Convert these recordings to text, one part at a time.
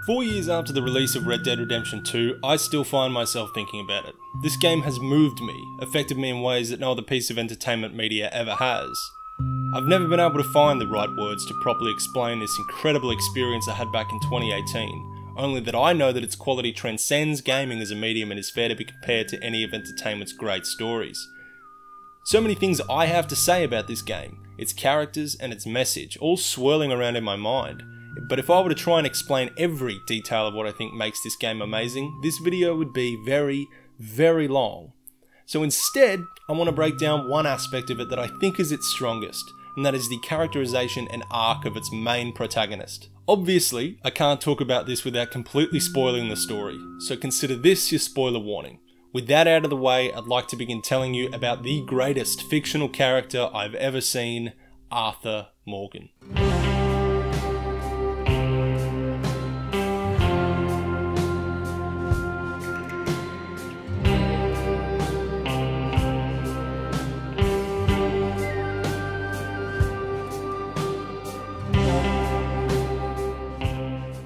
4 years after the release of Red Dead Redemption 2, I still find myself thinking about it. This game has moved me, affected me in ways that no other piece of entertainment media ever has. I've never been able to find the right words to properly explain this incredible experience I had back in 2018, only that I know that its quality transcends gaming as a medium and is fair to be compared to any of entertainment's great stories. So many things I have to say about this game, its characters and its message, all swirling around in my mind. But if I were to try and explain every detail of what I think makes this game amazing, this video would be very, very long. So instead, I want to break down one aspect of it that I think is its strongest, and that is the characterization and arc of its main protagonist. Obviously, I can't talk about this without completely spoiling the story, so consider this your spoiler warning. With that out of the way, I'd like to begin telling you about the greatest fictional character I've ever seen, Arthur Morgan.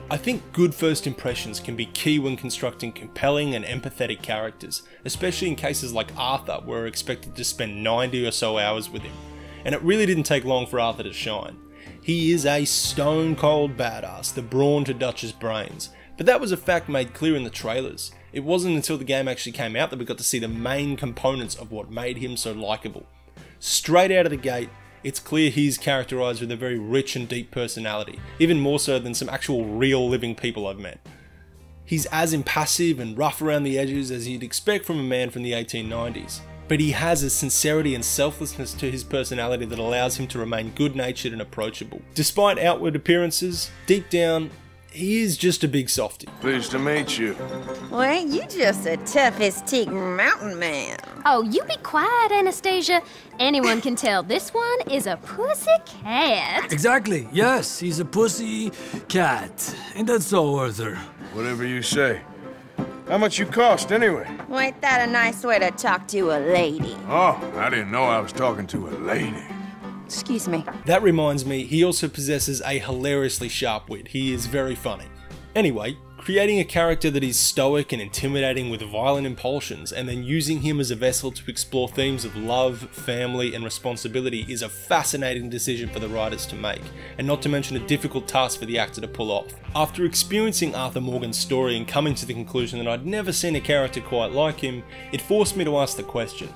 I think good first impressions can be key when constructing compelling and empathetic characters, especially in cases like Arthur, where we're expected to spend 90 or so hours with him. And it really didn't take long for Arthur to shine. He is a stone cold badass, the brawn to Dutch's brains, but that was a fact made clear in the trailers. It wasn't until the game actually came out that we got to see the main components of what made him so likeable. Straight out of the gate, it's clear he's characterised with a very rich and deep personality, even more so than some actual real living people I've met. He's as impassive and rough around the edges as you'd expect from a man from the 1890s, but he has a sincerity and selflessness to his personality that allows him to remain good-natured and approachable. Despite outward appearances, deep down, he is just a big softie. Pleased to meet you. Well, ain't you just a tough-as-teak mountain man? Oh, you be quiet, Anastasia. Anyone can tell this one is a pussy cat. Exactly, yes, he's a pussy cat. Ain't that so, Arthur? Whatever you say. How much you cost, anyway? Well, ain't that a nice way to talk to a lady? Oh, I didn't know I was talking to a lady. Excuse me. That reminds me, he also possesses a hilariously sharp wit. He is very funny. Anyway, creating a character that is stoic and intimidating with violent impulsions, and then using him as a vessel to explore themes of love, family, and responsibility is a fascinating decision for the writers to make, and not to mention a difficult task for the actor to pull off. After experiencing Arthur Morgan's story and coming to the conclusion that I'd never seen a character quite like him, it forced me to ask the question: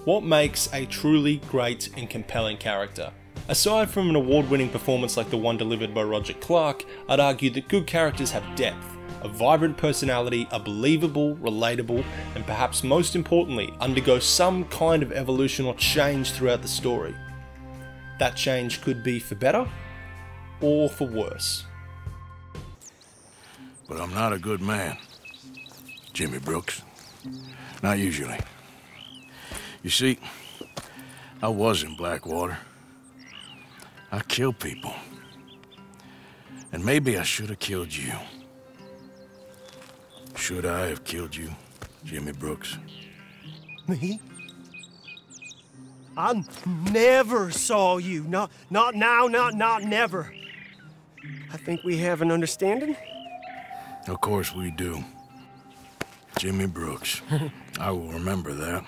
what makes a truly great and compelling character? Aside from an award-winning performance like the one delivered by Roger Clark, I'd argue that good characters have depth, a vibrant personality, are believable, relatable, and perhaps most importantly, undergo some kind of evolution or change throughout the story. That change could be for better, or for worse. But I'm not a good man, Jimmy Brooks. Not usually. You see, I was in Blackwater. I killed people. And maybe I should have killed you. Should I have killed you, Jimmy Brooks? Me? I never saw you. Not now, not never. I think we have an understanding. Of course we do. Jimmy Brooks. I will remember that.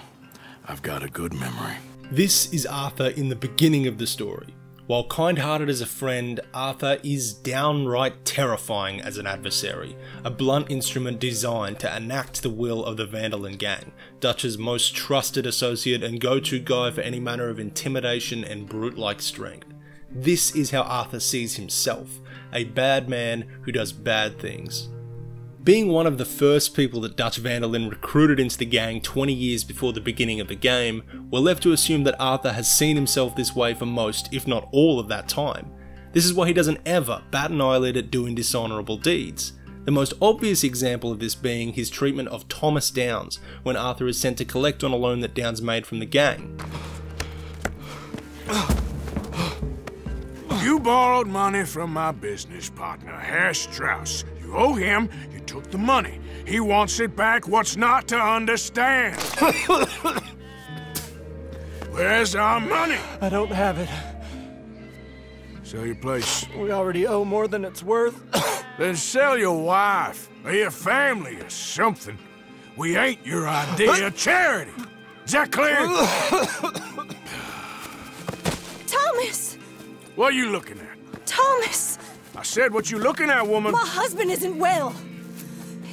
I've got a good memory. This is Arthur in the beginning of the story. While kind-hearted as a friend, Arthur is downright terrifying as an adversary, a blunt instrument designed to enact the will of the Vanderlyn gang, Dutch's most trusted associate and go-to guy for any manner of intimidation and brute-like strength. This is how Arthur sees himself, a bad man who does bad things. Being one of the first people that Dutch Vanderlyn recruited into the gang 20 years before the beginning of the game, we're left to assume that Arthur has seen himself this way for most, if not all, of that time. This is why he doesn't ever bat an eyelid at doing dishonourable deeds. The most obvious example of this being his treatment of Thomas Downs, when Arthur is sent to collect on a loan that Downs made from the gang. You borrowed money from my business partner, Herr Strauss. You owe him, you took the money. He wants it back, what's not to understand? Where's our money? I don't have it. Sell your place. We already owe more than it's worth. Then sell your wife, or your family, or something. We ain't your idea of charity. Is that clear? Thomas! What are you looking at? Thomas! I said what you looking at, woman. My husband isn't well.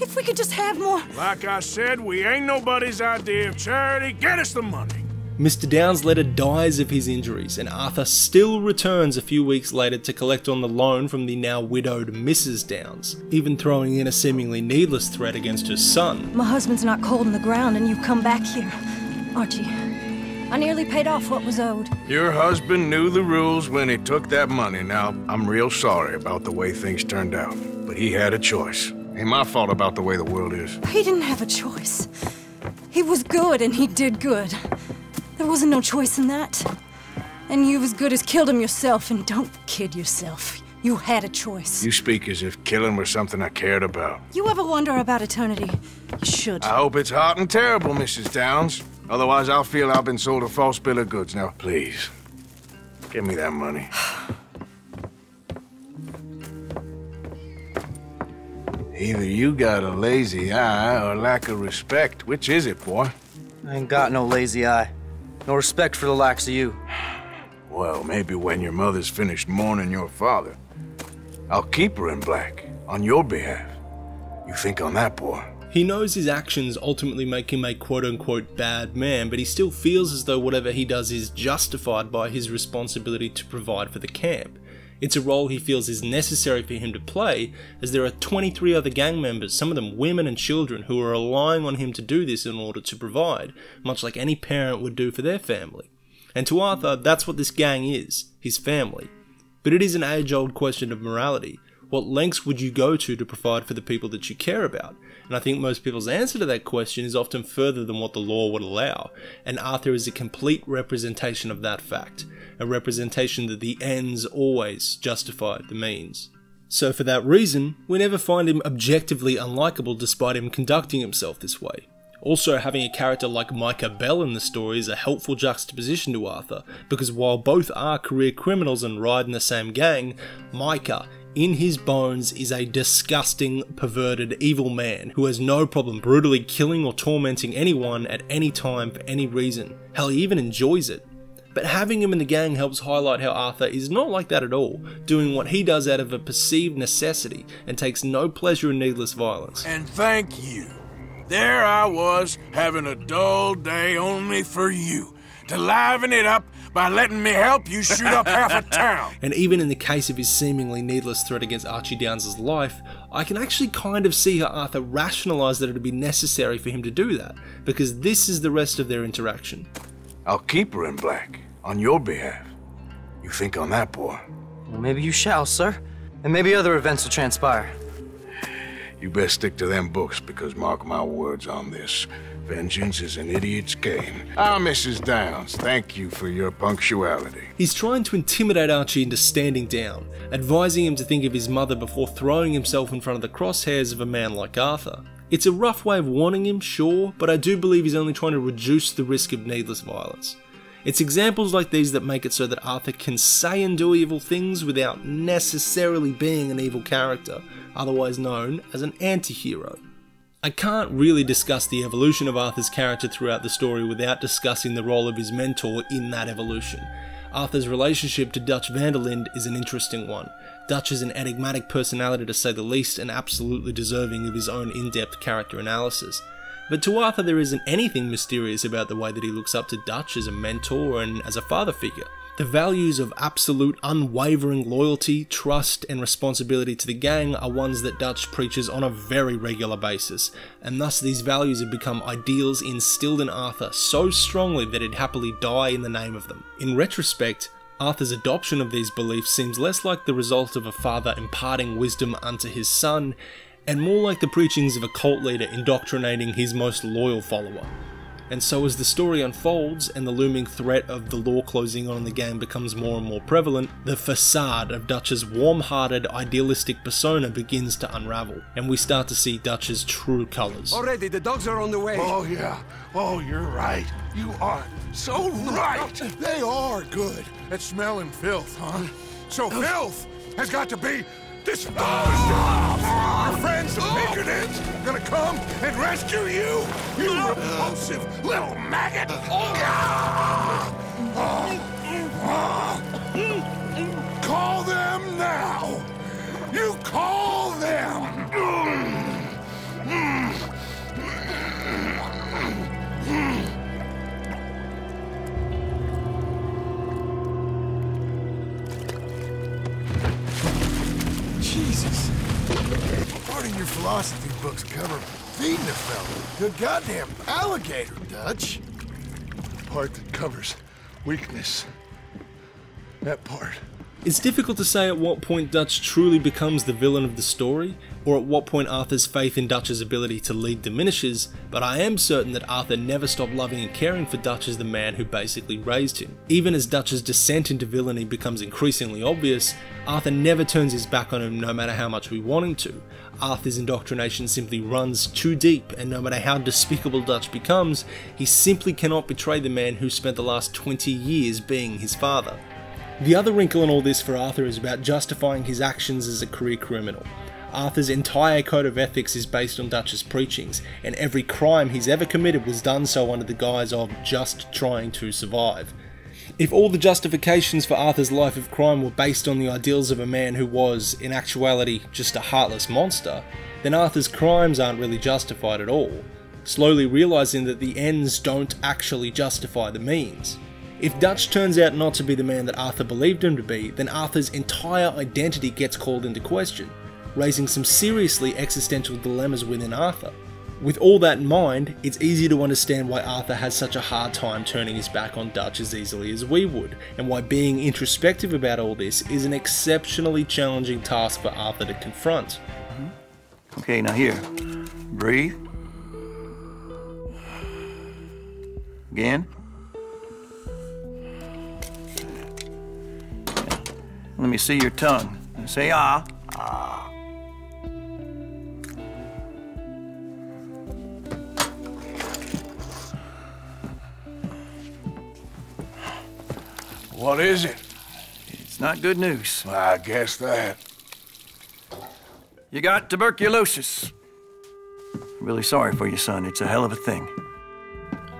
If we could just have more... Like I said, we ain't nobody's idea of charity. Get us the money. Mr. Downs' letter dies of his injuries, and Arthur still returns a few weeks later to collect on the loan from the now widowed Mrs. Downs, even throwing in a seemingly needless threat against her son. My husband's not cold in the ground and you've come back here. Archie, I nearly paid off what was owed. Your husband knew the rules when he took that money. Now, I'm real sorry about the way things turned out, but he had a choice. Ain't my fault about the way the world is. He didn't have a choice. He was good and he did good. There wasn't no choice in that. And you've as good as killed him yourself, and don't kid yourself. You had a choice. You speak as if killing was something I cared about. You ever wonder about eternity? You should. I hope it's hot and terrible, Mrs. Downs. Otherwise, I'll feel I've been sold a false bill of goods. Now, please, give me that money. Either you got a lazy eye or lack of respect. Which is it, boy? I ain't got no lazy eye. No respect for the likes of you. Well, maybe when your mother's finished mourning your father, I'll keep her in black, on your behalf. You think on that, boy? He knows his actions ultimately make him a quote-unquote bad man, but he still feels as though whatever he does is justified by his responsibility to provide for the camp. It's a role he feels is necessary for him to play, as there are 23 other gang members, some of them women and children, who are relying on him to do this in order to provide, much like any parent would do for their family. And to Arthur, that's what this gang is, his family. But it is an age-old question of morality. What lengths would you go to provide for the people that you care about? And I think most people's answer to that question is often further than what the law would allow, and Arthur is a complete representation of that fact. A representation that the ends always justify the means. So for that reason, we never find him objectively unlikable despite him conducting himself this way. Also, having a character like Micah Bell in the story is a helpful juxtaposition to Arthur, because while both are career criminals and ride in the same gang, Micah, in his bones, is a disgusting, perverted, evil man who has no problem brutally killing or tormenting anyone at any time for any reason. Hell, he even enjoys it. But having him in the gang helps highlight how Arthur is not like that at all, doing what he does out of a perceived necessity and takes no pleasure in needless violence. And thank you. There I was, having a dull day only for you, to liven it up by letting me help you shoot up half a town. And even in the case of his seemingly needless threat against Archie Downs' life, I can actually kind of see how Arthur rationalised that it would be necessary for him to do that, because this is the rest of their interaction. I'll keep her in black, on your behalf. You think on that, boy? Well, maybe you shall, sir. And maybe other events will transpire. You best stick to them books, because mark my words on this. Vengeance is an idiot's game. Ah, Mrs. Downs, thank you for your punctuality. He's trying to intimidate Archie into standing down, advising him to think of his mother before throwing himself in front of the crosshairs of a man like Arthur. It's a rough way of warning him, sure, but I do believe he's only trying to reduce the risk of needless violence. It's examples like these that make it so that Arthur can say and do evil things without necessarily being an evil character, otherwise known as an anti-hero. I can't really discuss the evolution of Arthur's character throughout the story without discussing the role of his mentor in that evolution. Arthur's relationship to Dutch van der Linde is an interesting one. Dutch is an enigmatic personality to say the least, and absolutely deserving of his own in-depth character analysis. But to Arthur there isn't anything mysterious about the way that he looks up to Dutch as a mentor and as a father figure. The values of absolute unwavering loyalty, trust and responsibility to the gang are ones that Dutch preaches on a very regular basis, and thus these values have become ideals instilled in Arthur so strongly that he'd happily die in the name of them. In retrospect, Arthur's adoption of these beliefs seems less like the result of a father imparting wisdom unto his son, and more like the preachings of a cult leader indoctrinating his most loyal follower. And so as the story unfolds and the looming threat of the law closing on the gang becomes more and more prevalent, the facade of Dutch's warm-hearted, idealistic persona begins to unravel, and we start to see Dutch's true colours. Already, the dogs are on the way. Oh, yeah. Oh, you're right. You are so right. They are good at smelling filth, huh? So filth has got to be This your friends, the Pinkertons, gonna come and rescue you? You repulsive little maggot! Call them now! You call them! Jesus. Part of your philosophy books cover feeding a fella. Good goddamn alligator, Dutch. Part that covers weakness. That part. It's difficult to say at what point Dutch truly becomes the villain of the story, or at what point Arthur's faith in Dutch's ability to lead diminishes, but I am certain that Arthur never stopped loving and caring for Dutch as the man who basically raised him. Even as Dutch's descent into villainy becomes increasingly obvious, Arthur never turns his back on him no matter how much we want him to. Arthur's indoctrination simply runs too deep, and no matter how despicable Dutch becomes, he simply cannot betray the man who spent the last 20 years being his father. The other wrinkle in all this for Arthur is about justifying his actions as a career criminal. Arthur's entire code of ethics is based on Dutch's preachings, and every crime he's ever committed was done so under the guise of just trying to survive. If all the justifications for Arthur's life of crime were based on the ideals of a man who was, in actuality, just a heartless monster, then Arthur's crimes aren't really justified at all, slowly realising that the ends don't actually justify the means. If Dutch turns out not to be the man that Arthur believed him to be, then Arthur's entire identity gets called into question, raising some seriously existential dilemmas within Arthur. With all that in mind, it's easy to understand why Arthur has such a hard time turning his back on Dutch as easily as we would, and why being introspective about all this is an exceptionally challenging task for Arthur to confront. Okay, now here. Breathe. Again. Let me see your tongue. Say ah. Ah. What is it? It's not good news. I guess that. You got tuberculosis. Really sorry for you, son. It's a hell of a thing.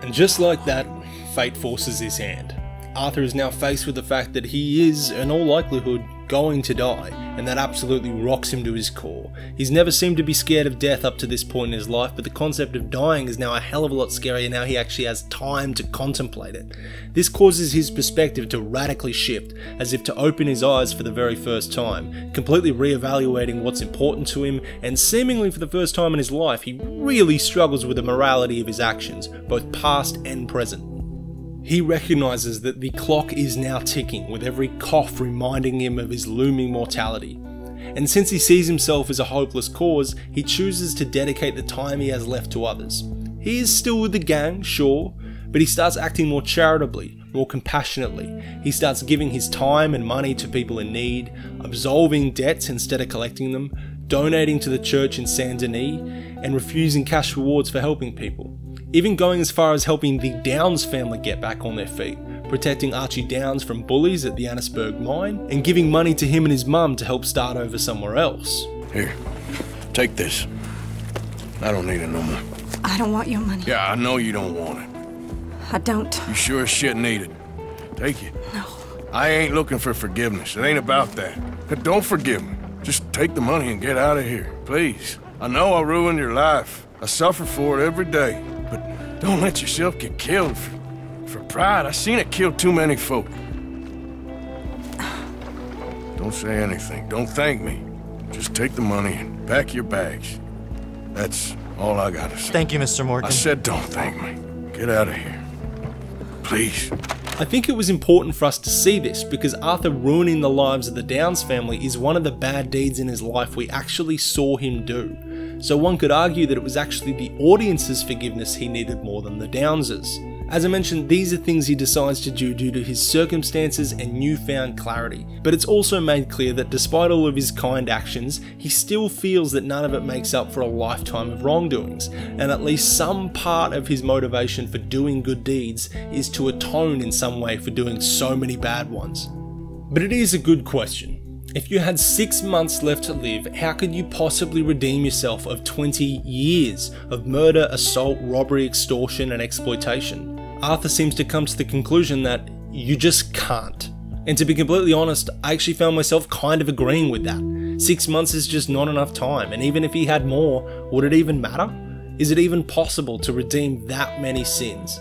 And just like that, fate forces his hand. Arthur is now faced with the fact that he is, in all likelihood, going to die, and that absolutely rocks him to his core. He's never seemed to be scared of death up to this point in his life, but the concept of dying is now a hell of a lot scarier now he actually has time to contemplate it. This causes his perspective to radically shift, as if to open his eyes for the very first time, completely re-evaluating what's important to him, and seemingly for the first time in his life, he really struggles with the morality of his actions, both past and present. He recognises that the clock is now ticking, with every cough reminding him of his looming mortality. And since he sees himself as a hopeless cause, he chooses to dedicate the time he has left to others. He is still with the gang, sure, but he starts acting more charitably, more compassionately. He starts giving his time and money to people in need, absolving debts instead of collecting them, donating to the church in Saint Denis, and refusing cash rewards for helping people. Even going as far as helping the Downs family get back on their feet, protecting Archie Downs from bullies at the Annisburg mine, and giving money to him and his mum to help start over somewhere else. Here, take this. I don't need it no more. I don't want your money. Yeah, I know you don't want it. I don't. You sure as shit need it. Take it. No. I ain't looking for forgiveness. It ain't about that. But don't forgive me. Just take the money and get out of here, please. I know I ruined your life. I suffer for it every day. But don't let yourself get killed for pride. I seen it kill too many folk. Don't say anything. Don't thank me. Just take the money and pack your bags. That's all I gotta say. Thank you, Mr. Morgan. I said don't thank me. Get out of here. Please. I think it was important for us to see this because Arthur ruining the lives of the Downs family is one of the bad deeds in his life we actually saw him do. So one could argue that it was actually the audience's forgiveness he needed more than the Downs'. As I mentioned, these are things he decides to do due to his circumstances and newfound clarity, but it's also made clear that despite all of his kind actions, he still feels that none of it makes up for a lifetime of wrongdoings, and at least some part of his motivation for doing good deeds is to atone in some way for doing so many bad ones. But it is a good question. If you had 6 months left to live, how could you possibly redeem yourself of 20 years of murder, assault, robbery, extortion, and exploitation? Arthur seems to come to the conclusion that you just can't. And to be completely honest, I actually found myself kind of agreeing with that. 6 months is just not enough time, and even if he had more, would it even matter? Is it even possible to redeem that many sins?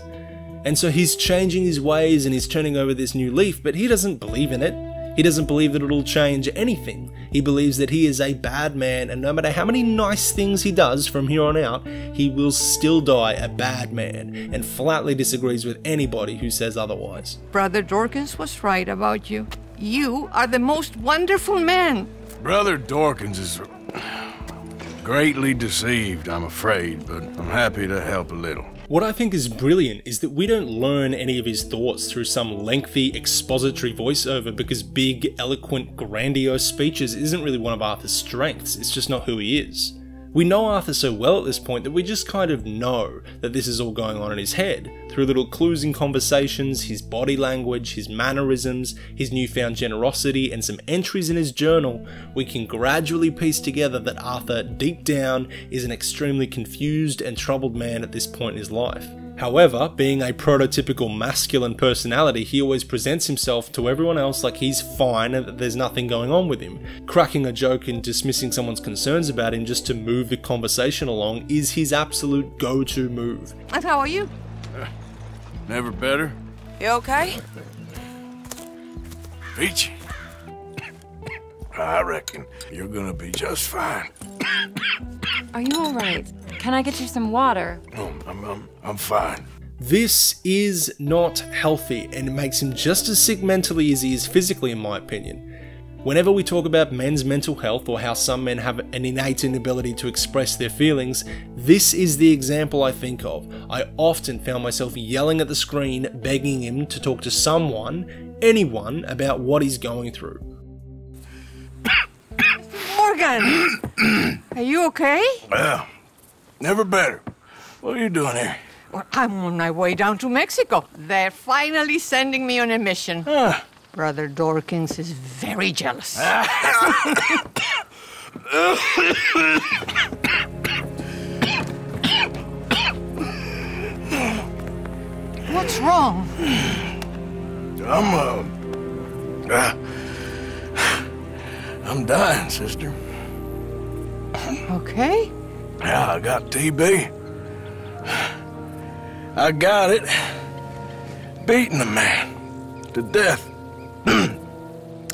And so he's changing his ways and he's turning over this new leaf, but he doesn't believe in it. He doesn't believe that it'll change anything. He believes that he is a bad man, and no matter how many nice things he does from here on out, he will still die a bad man, and flatly disagrees with anybody who says otherwise. Brother Dorkins was right about you. You are the most wonderful man. Brother Dorkins is greatly deceived, I'm afraid, but I'm happy to help a little. What I think is brilliant is that we don't learn any of his thoughts through some lengthy expository voiceover, because big, eloquent, grandiose speeches isn't really one of Arthur's strengths, it's just not who he is. We know Arthur so well at this point that we just kind of know that this is all going on in his head, through little clues in conversations, his body language, his mannerisms, his newfound generosity, and some entries in his journal. We can gradually piece together that Arthur, deep down, is an extremely confused and troubled man at this point in his life. However, being a prototypical masculine personality, he always presents himself to everyone else like he's fine and that there's nothing going on with him. Cracking a joke and dismissing someone's concerns about him just to move the conversation along is his absolute go-to move. And how are you? Never better. You okay? Peachy. I reckon you're gonna be just fine. Are you all right? Can I get you some water? Oh, I'm fine. This is not healthy, and it makes him just as sick mentally as he is physically, in my opinion. Whenever we talk about men's mental health or how some men have an innate inability to express their feelings, this is the example I think of. I often found myself yelling at the screen, begging him to talk to someone, anyone, about what he's going through. Morgan! Are you okay? Well, never better. What are you doing here? Well, I'm on my way down to Mexico. They're finally sending me on a mission. Brother Dorkins is very jealous. What's wrong? I'm dying, sister. Okay. Yeah, I got TB. I got it. Beating a man to death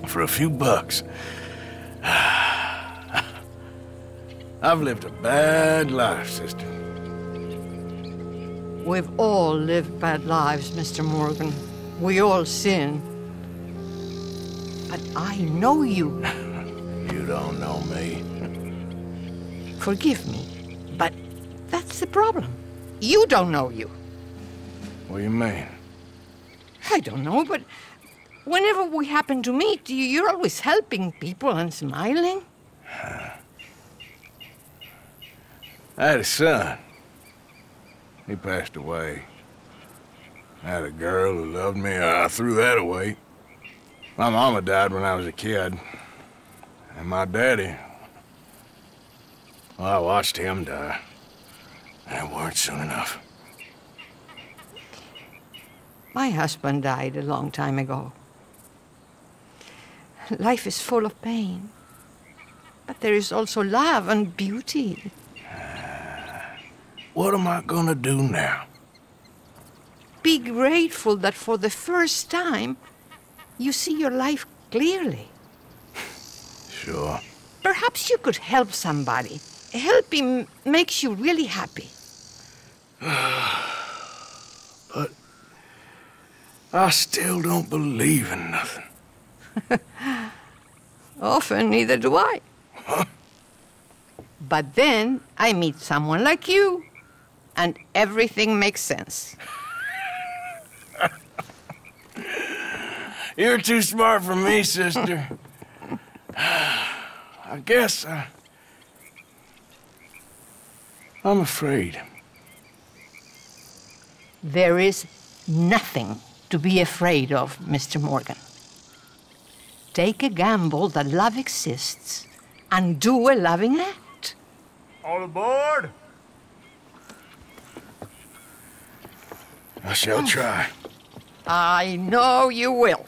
for a few bucks. I've lived a bad life, sister. We've all lived bad lives, Mr. Morgan. We all sin. But I know you. You don't know me. Forgive me, but that's the problem. You don't know you. What do you mean? I don't know, but whenever we happen to meet, you're always helping people and smiling. I had a son. He passed away. I had a girl who loved me. I threw that away. My mama died when I was a kid. And my daddy, well, I watched him die. And it weren't soon enough. My husband died a long time ago. Life is full of pain. But there is also love and beauty. What am I gonna do now? Be grateful that for the first time, you see your life clearly. Sure. Perhaps you could help somebody. Helping makes you really happy. But I still don't believe in nothing. Often, neither do I. Huh? But then I meet someone like you, and everything makes sense. You're too smart for me, sister. I guess I'm afraid. There is nothing to be afraid of, Mr. Morgan. take a gamble that love exists and do a loving act. All aboard! I shall try. I know you will.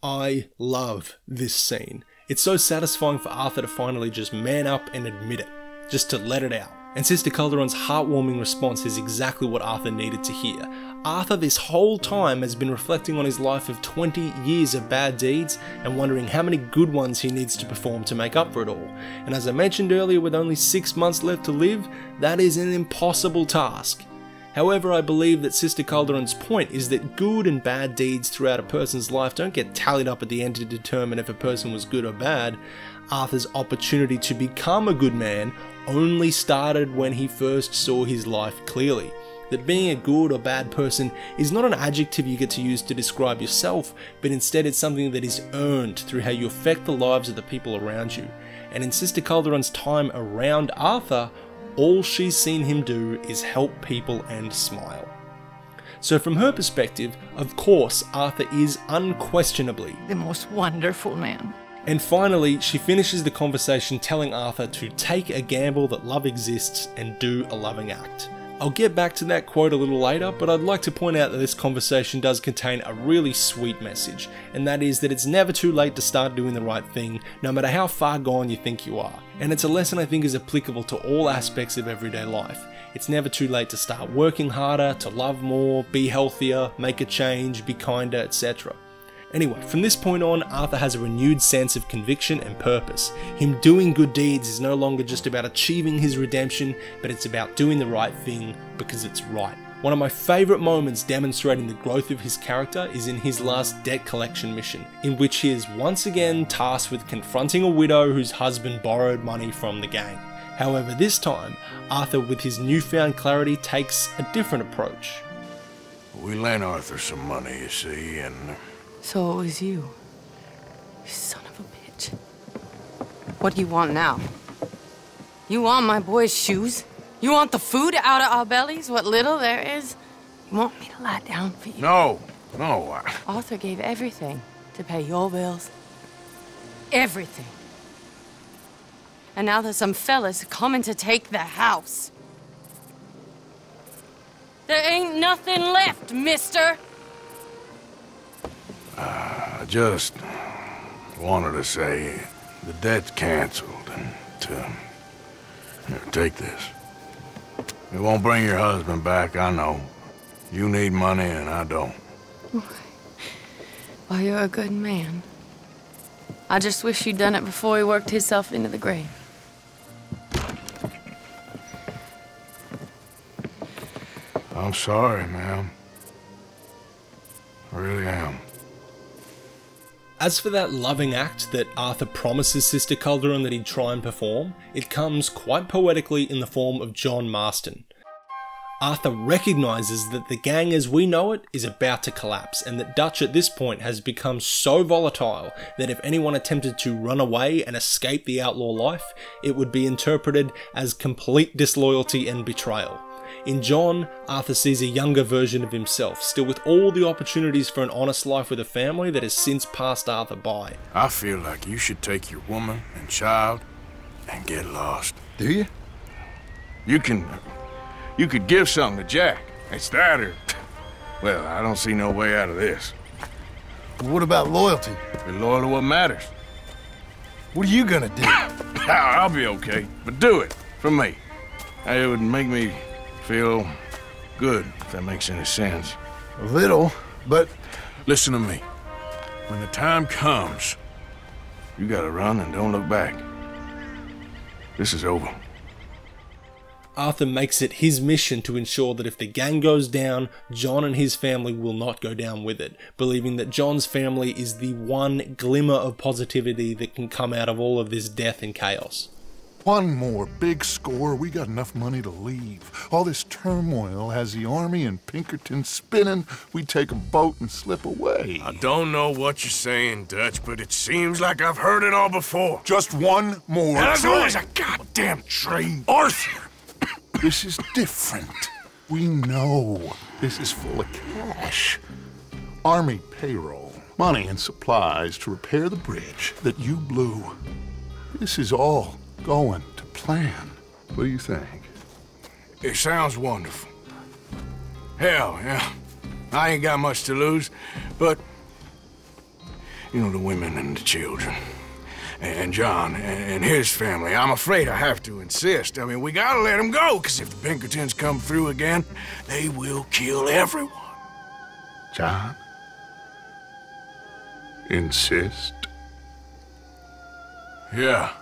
I love this scene. It's so satisfying for Arthur to finally just man up and admit it, just to let it out. And Sister Calderon's heartwarming response is exactly what Arthur needed to hear. Arthur this whole time has been reflecting on his life of 20 years of bad deeds and wondering how many good ones he needs to perform to make up for it all. And as I mentioned earlier, with only 6 months left to live, that is an impossible task. However, I believe that Sister Calderon's point is that good and bad deeds throughout a person's life don't get tallied up at the end to determine if a person was good or bad. Arthur's opportunity to become a good man only started when he first saw his life clearly. That being a good or bad person is not an adjective you get to use to describe yourself, but instead it's something that is earned through how you affect the lives of the people around you. And in Sister Calderon's time around Arthur, all she's seen him do is help people and smile. So from her perspective, of course, Arthur is unquestionably the most wonderful man. And finally, she finishes the conversation telling Arthur to take a gamble that love exists and do a loving act. I'll get back to that quote a little later, but I'd like to point out that this conversation does contain a really sweet message, and that is that it's never too late to start doing the right thing, no matter how far gone you think you are. And it's a lesson I think is applicable to all aspects of everyday life. It's never too late to start working harder, to love more, be healthier, make a change, be kinder, etc. Anyway, from this point on, Arthur has a renewed sense of conviction and purpose. Him doing good deeds is no longer just about achieving his redemption, but it's about doing the right thing because it's right. One of my favourite moments demonstrating the growth of his character is in his last debt collection mission, in which he is once again tasked with confronting a widow whose husband borrowed money from the gang. However, this time, Arthur, with his newfound clarity, takes a different approach. We lent Arthur some money, you see, and... So it was you. You son of a bitch. What do you want now? You want my boy's shoes? You want the food out of our bellies, what little there is? You want me to lie down for you? No. Arthur gave everything to pay your bills. Everything. And now there's some fellas coming to take the house. There ain't nothing left, mister. I just wanted to say the debt's canceled and here, take this. It won't bring your husband back, I know. You need money and I don't. Well, you're a good man. I just wish you'd done it before he worked himself into the grave. I'm sorry, ma'am. I really am. As for that loving act that Arthur promises Sister Calderon that he'd try and perform, it comes quite poetically in the form of John Marston. Arthur recognises that the gang as we know it is about to collapse, and that Dutch at this point has become so volatile that if anyone attempted to run away and escape the outlaw life, it would be interpreted as complete disloyalty and betrayal. In John, Arthur sees a younger version of himself, still with all the opportunities for an honest life with a family that has since passed Arthur by. I feel like you should take your woman and child and get lost. Do you? You could give something to Jack. It's that or... Well, I don't see no way out of this. What about loyalty? Be loyal to what matters. What are you gonna do? I'll be okay, but do it for me. It would make me feel good, if that makes any sense. A little, but... Listen to me. When the time comes, you gotta run and don't look back. This is over. Arthur makes it his mission to ensure that if the gang goes down, John and his family will not go down with it, believing that John's family is the one glimmer of positivity that can come out of all of this death and chaos. One more big score, we got enough money to leave. All this turmoil has the army and Pinkerton spinning. We take a boat and slip away. I don't know what you're saying, Dutch, but it seems like I've heard it all before. Just one more. And there's always a goddamn train. Arthur! This is different. We know this is full of cash. Army payroll. money and supplies to repair the bridge that you blew. This is all going to plan. What do you think? It sounds wonderful. Hell, yeah. I ain't got much to lose, but... You know, the women and the children. And John and his family. I'm afraid I have to insist. I mean, we gotta let them go, because if the Pinkertons come through again, they will kill everyone. John? Insist? Yeah.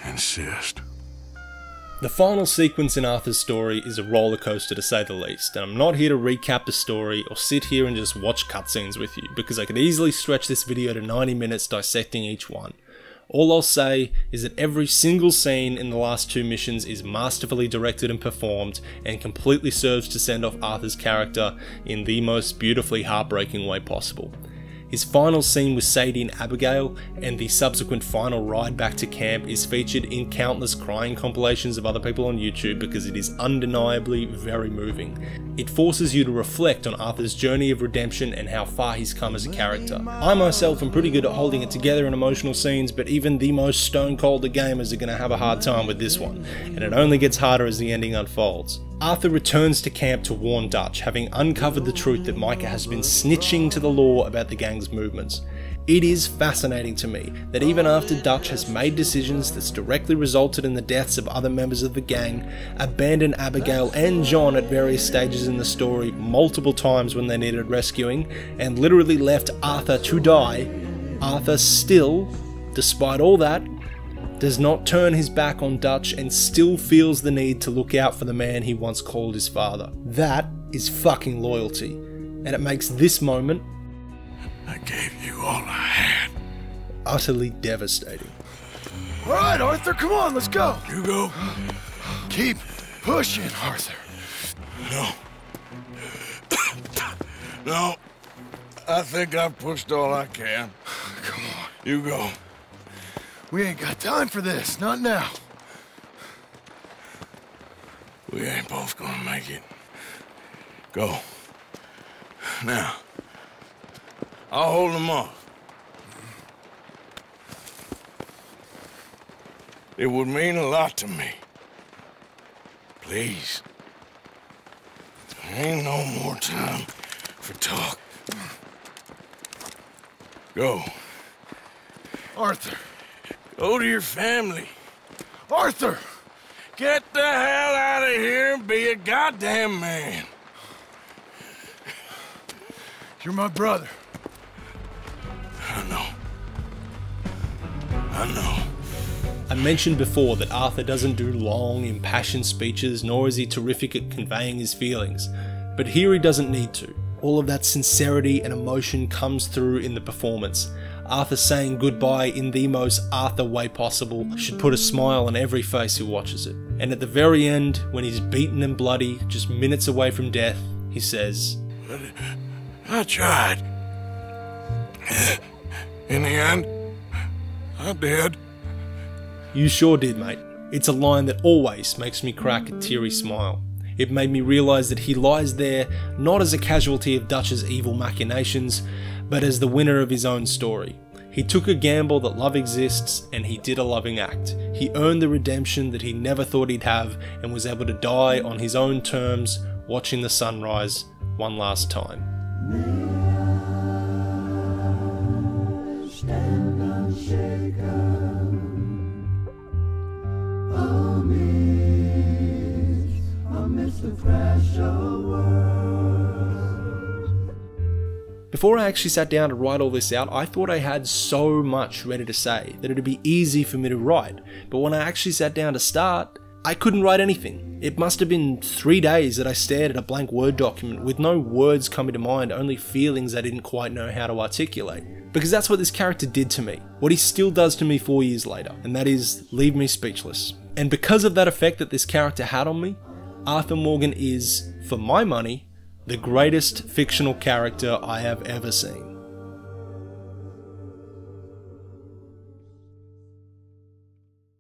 Insist. The final sequence in Arthur's story is a roller coaster to say the least, and I'm not here to recap the story or sit here and just watch cutscenes with you, because I could easily stretch this video to 90 minutes dissecting each one. All I'll say is that every single scene in the last 2 missions is masterfully directed and performed, and completely serves to send off Arthur's character in the most beautifully heartbreaking way possible. His final scene with Sadie and Abigail, and the subsequent final ride back to camp, is featured in countless crying compilations of other people on YouTube because it is undeniably very moving. It forces you to reflect on Arthur's journey of redemption and how far he's come as a character. I myself am pretty good at holding it together in emotional scenes, but even the most stone cold gamers are going to have a hard time with this one, and it only gets harder as the ending unfolds. Arthur returns to camp to warn Dutch, having uncovered the truth that Micah has been snitching to the law about the gang's movements. It is fascinating to me that even after Dutch has made decisions that's directly resulted in the deaths of other members of the gang, abandoned Abigail and John at various stages in the story multiple times when they needed rescuing, and literally left Arthur to die, Arthur still, despite all that, does not turn his back on Dutch and still feels the need to look out for the man he once called his father. That is fucking loyalty, and it makes this moment, I gave you all I had, utterly devastating. All right, Arthur, come on, let's go. You go. Keep pushing, Arthur. No. No. I think I've pushed all I can. Come on. You go. We ain't got time for this, not now. We ain't both gonna make it. Go. Now. I'll hold them off. It would mean a lot to me. Please. There ain't no more time for talk. Go. Arthur. Go to your family. Arthur! Get the hell out of here and be a goddamn man. You're my brother. I know. I know. I mentioned before that Arthur doesn't do long, impassioned speeches, nor is he terrific at conveying his feelings, but here he doesn't need to. All of that sincerity and emotion comes through in the performance. Arthur saying goodbye in the most Arthur way possible should put a smile on every face who watches it. And at the very end, when he's beaten and bloody, just minutes away from death, he says, I tried. In the end, I did. You sure did, mate. It's a line that always makes me crack a teary smile. It made me realise that he lies there not as a casualty of Dutch's evil machinations, but as the winner of his own story. He took a gamble that love exists, and he did a loving act. He earned the redemption that he never thought he'd have, and was able to die on his own terms, watching the sunrise one last time. Stand unshaken, amidst the crash of world. Before I actually sat down to write all this out, I thought I had so much ready to say that it'd be easy for me to write, but when I actually sat down to start, I couldn't write anything. It must have been 3 days that I stared at a blank Word document with no words coming to mind, only feelings I didn't quite know how to articulate. Because that's what this character did to me, what he still does to me 4 years later, and that is leave me speechless. And because of that effect that this character had on me, Arthur Morgan is, for my money, the greatest fictional character I have ever seen.